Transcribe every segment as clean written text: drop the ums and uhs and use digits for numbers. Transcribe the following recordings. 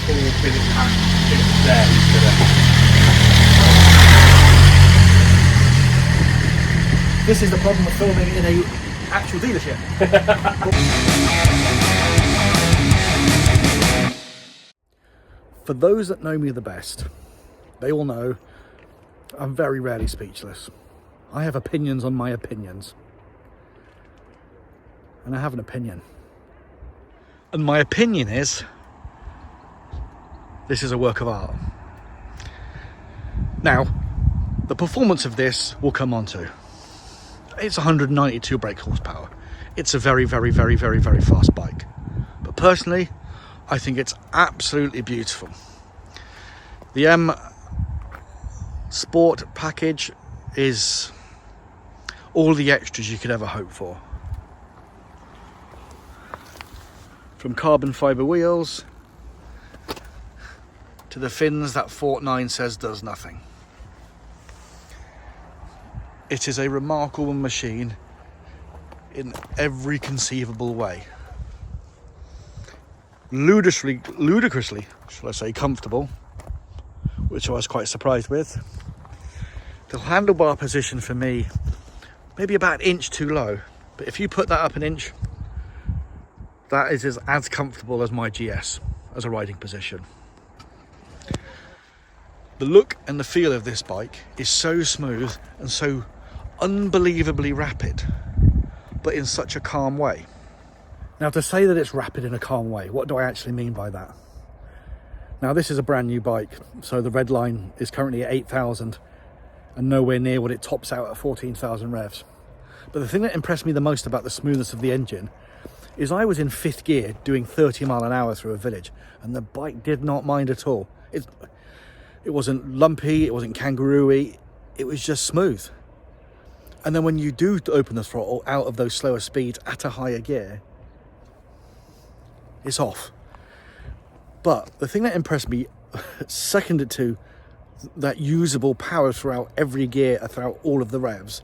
full fitted pack, it's there today. This is the problem with filming in a actual dealership. For those that know me the best, they all know I'm very rarely speechless. I have opinions on my opinions. And I have an opinion. And my opinion is, this is a work of art. Now, the performance of this we'll come on to. It's 192 brake horsepower. It's a very, very, very, very, very fast bike. But personally, I think it's absolutely beautiful. The M Sport package is all the extras you could ever hope for. From carbon fibre wheels to the fins that Fortnite says does nothing. It is a remarkable machine in every conceivable way. Ludicrously, shall I say, comfortable, which I was quite surprised with. The handlebar position for me, maybe about an inch too low, but if you put that up an inch, that is as comfortable as my GS as a riding position. The look and the feel of this bike is so smooth and so unbelievably rapid, but in such a calm way. Now, to say that it's rapid in a calm way, what do I actually mean by that? Now, this is a brand new bike, so the red line is currently at 8,000 and nowhere near what it tops out at 14,000 revs. But the thing that impressed me the most about the smoothness of the engine is I was in 5th gear doing 30 mile an hour through a village, and the bike did not mind at all. It wasn't lumpy, it wasn't kangaroo-y, it was just smooth. And then when you do open the throttle out of those slower speeds at a higher gear, it's off. But the thing that impressed me, seconded to that usable power throughout every gear, throughout all of the revs,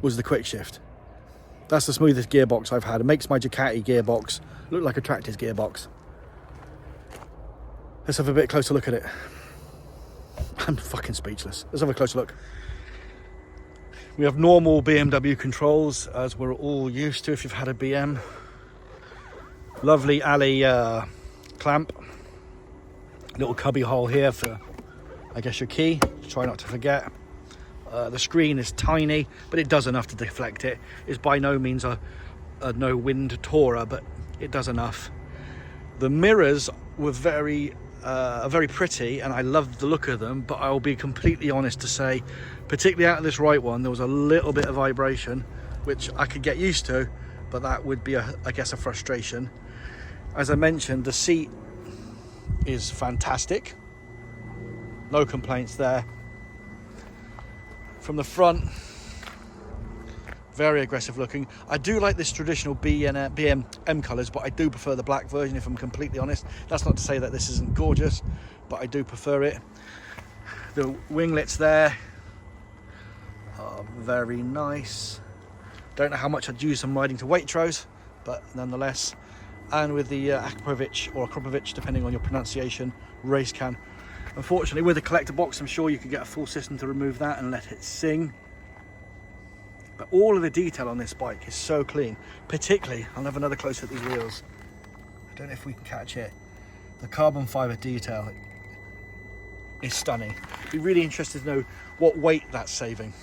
was the quick shift. That's the smoothest gearbox I've had. It makes my Ducati gearbox look like a tractor's gearbox. Let's have a bit closer look at it. I'm fucking speechless. Let's have a closer look. We have normal BMW controls, as we're all used to if you've had a BM. Lovely alley clamp. Little cubby hole here for, I guess, your key. Try not to forget. The screen is tiny, but it does enough to deflect it. It's by no means a no wind tourer, but it does enough. The mirrors were very pretty, and I loved the look of them, but I'll be completely honest to say, particularly out of this right one, there was a little bit of vibration, which I could get used to, but that would be, I guess, a frustration. As I mentioned, the seat is fantastic. No complaints there. From the front, very aggressive looking. I do like this traditional BM M colours, but I do prefer the black version, if I'm completely honest. That's not to say that this isn't gorgeous, but I do prefer it. The winglets there are very nice. Don't know how much I'd use them riding to Waitrose, but nonetheless. And with the Akropovich, or Akropovich, depending on your pronunciation, race can. Unfortunately, with the collector box, I'm sure you could get a full system to remove that and let it sing. But all of the detail on this bike is so clean. Particularly, I'll have another close look at these wheels. I don't know if we can catch it. The carbon fibre detail is stunning. Be really interested to know what weight that's saving.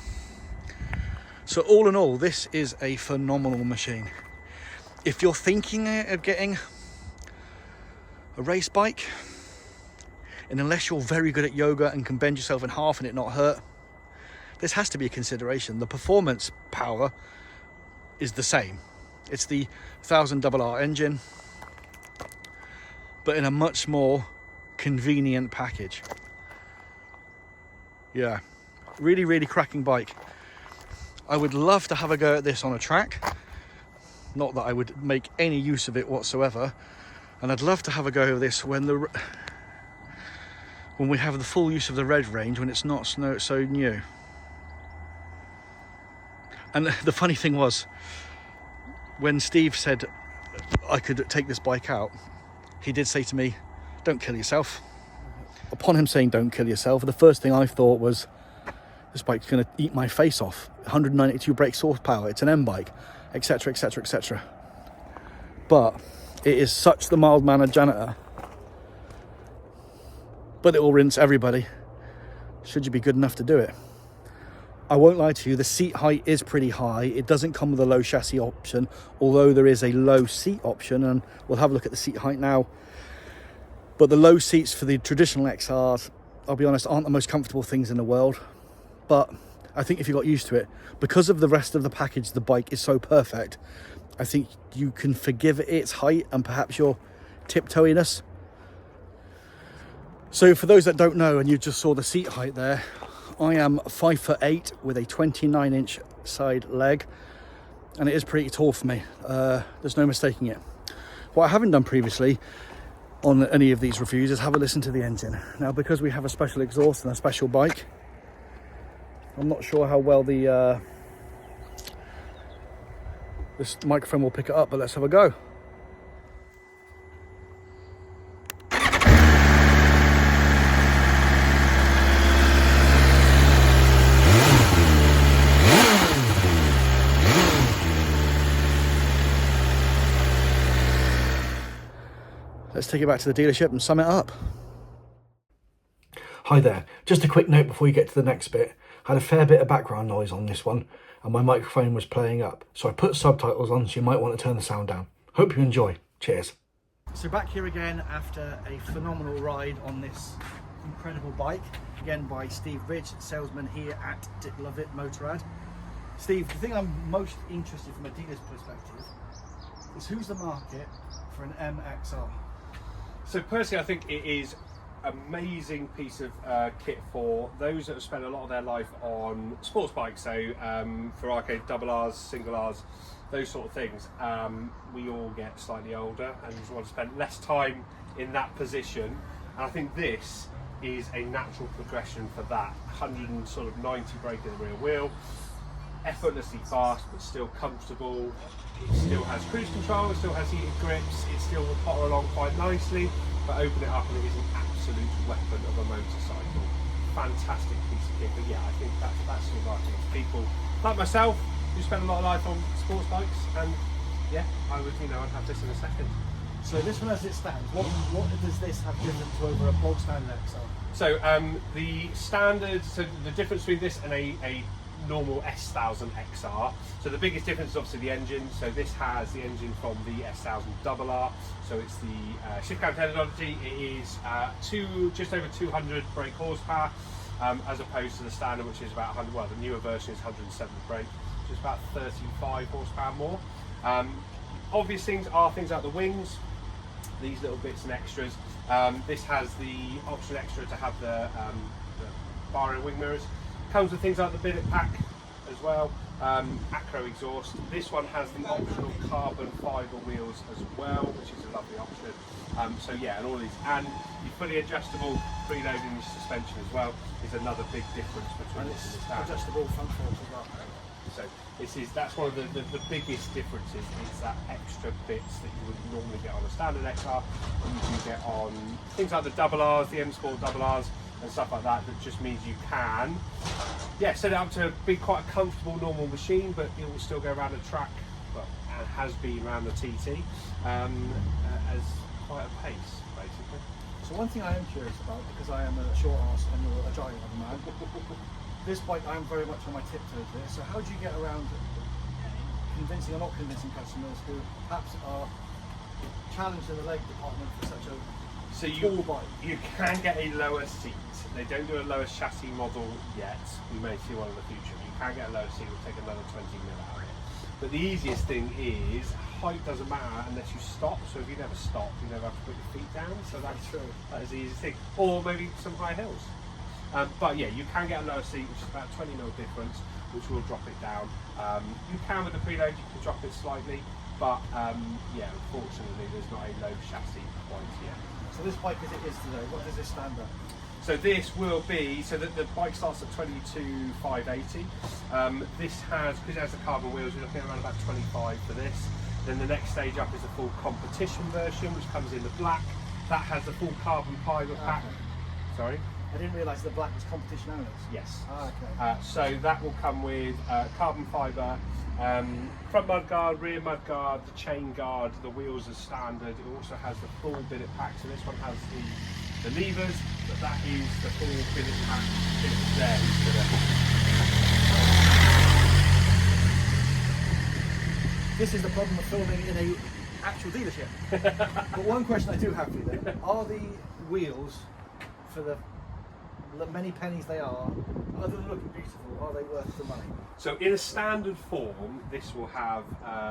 So all in all, this is a phenomenal machine. If you're thinking of getting a race bike, and unless you're very good at yoga and can bend yourself in half and it not hurt, this has to be a consideration. The performance power is the same. It's the 1000RR engine, but in a much more convenient package. Yeah, really, really cracking bike. I would love to have a go at this on a track. Not that I would make any use of it whatsoever. And I'd love to have a go at this when we have the full use of the red range, when it's not so new. And the funny thing was, when Steve said I could take this bike out, he did say to me, don't kill yourself. Upon him saying don't kill yourself, the first thing I thought was, this bike's going to eat my face off. 192 brake horsepower, it's an M bike, etc, etc, etc. But it is such the mild-mannered janitor. But it will rinse everybody, should you be good enough to do it. I won't lie to you, the seat height is pretty high. It doesn't come with a low chassis option, although there is a low seat option, and we'll have a look at the seat height now. But the low seats for the traditional XRs, I'll be honest, aren't the most comfortable things in the world. But I think if you got used to it, because of the rest of the package, the bike is so perfect, I think you can forgive its height and perhaps your tiptoeiness. So for those that don't know, and you just saw the seat height there, I am 5'8" with a 29-inch side leg, and it is pretty tall for me. There's no mistaking it. What I haven't done previously on any of these reviews is have a listen to the engine. Now, because we have a special exhaust and a special bike, I'm not sure how well this microphone will pick it up, but let's have a go. Let's take it back to the dealership and sum it up. Hi there, just a quick note before you get to the next bit. I had a fair bit of background noise on this one and my microphone was playing up, so I put subtitles on, so you might want to turn the sound down. Hope you enjoy. Cheers. So back here again after a phenomenal ride on this incredible bike, again by Steve Ridge, salesman here at Love It Motorrad. Steve, the thing I'm most interested from a dealer's perspective is who's the market for an MXR? So personally, I think it is amazing piece of kit for those that have spent a lot of their life on sports bikes. So for arcade double R's, single R's, those sort of things. We all get slightly older and just want to spend less time in that position. And I think this is a natural progression for that. 190 brake in the rear wheel, effortlessly fast but still comfortable. It still has cruise control, it still has heated grips, it still will potter along quite nicely, but open it up and it is an absolute weapon of a motorcycle. Fantastic piece of kit, but yeah, I think that's your market. People like myself who spend a lot of life on sports bikes, and yeah, I would, I'd have this in a second. So this one as it stands, what does this have different to over a bog standard XR? So the standard, so the difference between this and a normal S1000XR. So the biggest difference is obviously the engine. So this has the engine from the S1000RR. So it's the shift cam technology. It is just over 200 brake horsepower, as opposed to the standard, which is about 100. Well, the newer version is 170 brake, which is about 35 horsepower more. Obvious things are things like the wings, these little bits and extras. This has the option extra to have the bar and wing mirrors. Comes with things like the billet pack as well, acro exhaust. This one has the optional carbon fibre wheels as well, which is a lovely option. So yeah, and all these, and the fully adjustable preloading suspension as well is another big difference between this and the standard. Adjustable front forks as well. So that's one of the biggest differences. It's that extra bits that you would normally get on a standard XR, and you can get on things like the double R's, the M Sport double R's, and stuff like that. That just means you can, set it up to be quite a comfortable normal machine, but it will still go around the track, and has been around the TT, as quite a pace, basically. So one thing I am curious about, because I am a short arse and you're a giant of a man, this bike I'm very much on my tiptoes here, so how do you get around convincing or not convincing customers who perhaps are challenged in the leg department for such a full bike? You can get a lower seat. They don't do a lower chassis model yet. We may see one in the future. You can get a lower seat. We'll take another 20 mil out of it. But the easiest thing is height doesn't matter unless you stop. So if you never stop, you never have to put your feet down. So that's true. That is the easiest thing. Or maybe some high hills. But yeah, you can get a lower seat, which is about 20 mil difference, which will drop it down. You can with the preload, you can drop it slightly, but yeah, unfortunately, there's not a low chassis quite yet. So this bike as it is today, what does this stand at? So this will be, so the bike starts at 22,580. This has, because it has the carbon wheels, we're looking at around about 25 for this. Then the next stage up is the full competition version, which comes in the black. that has the full carbon fibre pack. Sorry? I didn't realise the black was competition owners. Yes. Okay. So that will come with carbon fibre, front mudguard, rear mudguard, the chain guard, the wheels are standard. It also has the full billet pack. So this one has the levers, but that is the full billet pack there. This is the problem of filming in a actual dealership. But one question I do have for you then, are the wheels, for the many pennies they are, other than looking beautiful, are they worth the money? So in a standard form, this will have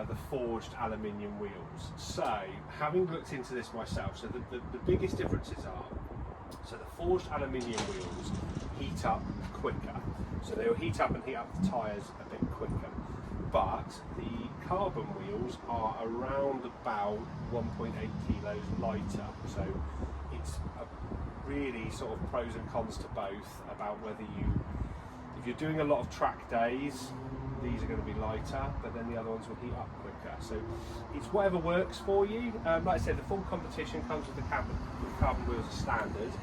the forged aluminium wheels. So having looked into this myself, so the biggest differences are, so the forged aluminium wheels heat up quicker. So they will heat up and heat up the tyres a bit quicker. But the carbon wheels are around about 1.8 kilos lighter. So it's a really sort of pros and cons to both about whether if you're doing a lot of track days, these are going to be lighter, but then the other ones will heat up quicker. So it's whatever works for you. Like I said, the full competition comes with the carbon wheels as standard.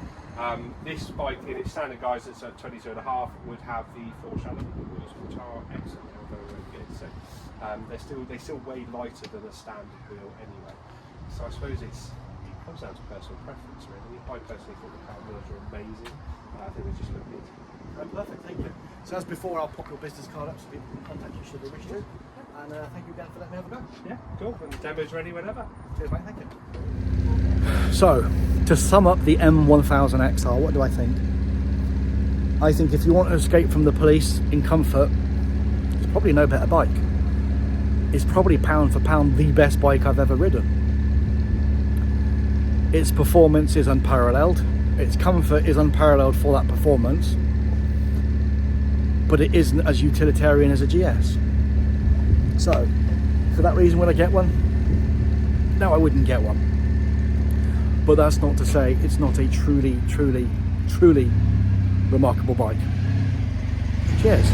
This bike in its standard guise that's at 22.5 would have the forged aluminium wheels, which are excellent. They're very, very good. So they still weigh lighter than a standard wheel anyway. So I suppose it comes down to personal preference, really. I personally thought the carbon wheels are amazing. I think they just look good. Perfect, thank you. So as before, I'll pop your business card up so people can contact you should they wish to. And thank you again for letting me have a go. Yeah, cool. And the demo's ready whenever. Cheers, mate, thank you. So, to sum up the M1000XR, what do I think? I think if you want to escape from the police in comfort, it's probably no better bike. It's probably pound for pound the best bike I've ever ridden. Its performance is unparalleled. Its comfort is unparalleled for that performance. But it isn't as utilitarian as a GS. So, for that reason, would I get one? No, I wouldn't get one. But that's not to say it's not a truly, truly, truly remarkable bike. Cheers.